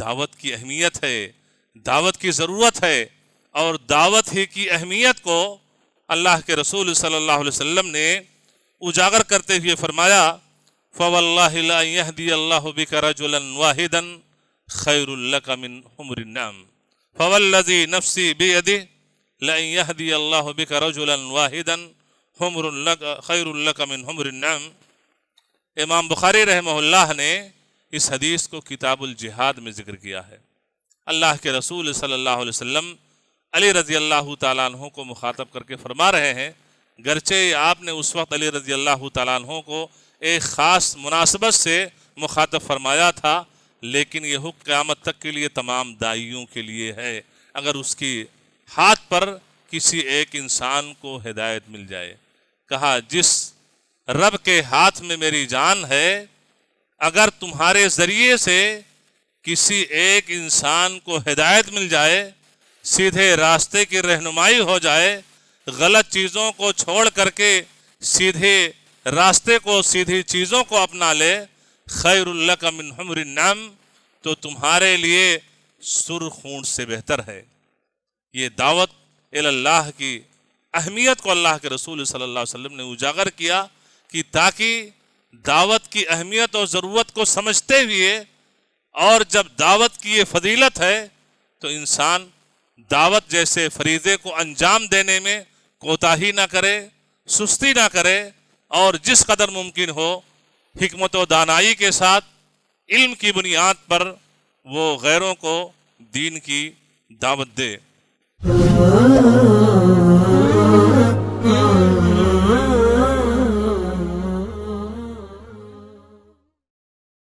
دعوت کی اہمیت ہے، دعوت کی ضرورت ہے، اور دعوت ہی کی اہمیت کو اللہ کے رسول صلی اللہ علیہ وسلم نے اجاگر کرتے ہوئے فرمایا فَوَاللَّهِ لَا يَهْدِيَ اللَّهُ بِكَ رَجُلًا وَاحِدًا خَيْرٌ لَكَ مِنْ حُمْرِ النَّعَمِ فَوَالَّذِي نَفْسِي بِيَدِهِ لَأَنْ يَهْدِيَ اللَّهُ بِكَ رَجُلًا وَاحِدًا خَيْرٌ لَكَ مِنْ حُمْرِ النَّعَمِ۔ امام بخاری رحمہ اللہ نے اس حدیث کو کتاب الجہاد میں ذکر کیا ہے۔ اللہ کے رسول صلی اللہ علیہ وسلم علی رضی اللہ تعالیٰ عنہ کو مخاطب کر کے فرما رہے ہیں، گرچہ آپ نے اس وقت علی رضی اللہ تعالیٰ عنہ کو ایک خاص مناسبت سے مخاطب فرمایا تھا، لیکن یہ حکم قیامت تک کے لیے تمام داعیوں کے لیے ہے۔ اگر اس کی ہاتھ پر کسی ایک انسان کو ہدایت مل جائے، کہا جس رب کے ہاتھ میں میری جان ہے، اگر تمہارے ذریعے سے کسی ایک انسان کو ہدایت مل جائے، سیدھے راستے کی رہنمائی ہو جائے، غلط چیزوں کو چھوڑ کر کے سیدھے راستے کو، سیدھی چیزوں کو اپنا لے، خیر لک من حمر النعم، تو تمہارے لیے سرخ اونٹ سے بہتر ہے۔ یہ دعوت اللہ کی اہمیت کو اللہ کے رسول صلی اللہ علیہ وسلم نے اجاگر کیا کہ تاکہ دعوت کی اہمیت اور ضرورت کو سمجھتے ہوئے، اور جب دعوت کی یہ فضیلت ہے تو انسان دعوت جیسے فریضے کو انجام دینے میں کوتاہی نہ کرے، سستی نہ کرے، اور جس قدر ممکن ہو حکمت و دانائی کے ساتھ علم کی بنیاد پر وہ غیروں کو دین کی دعوت دے۔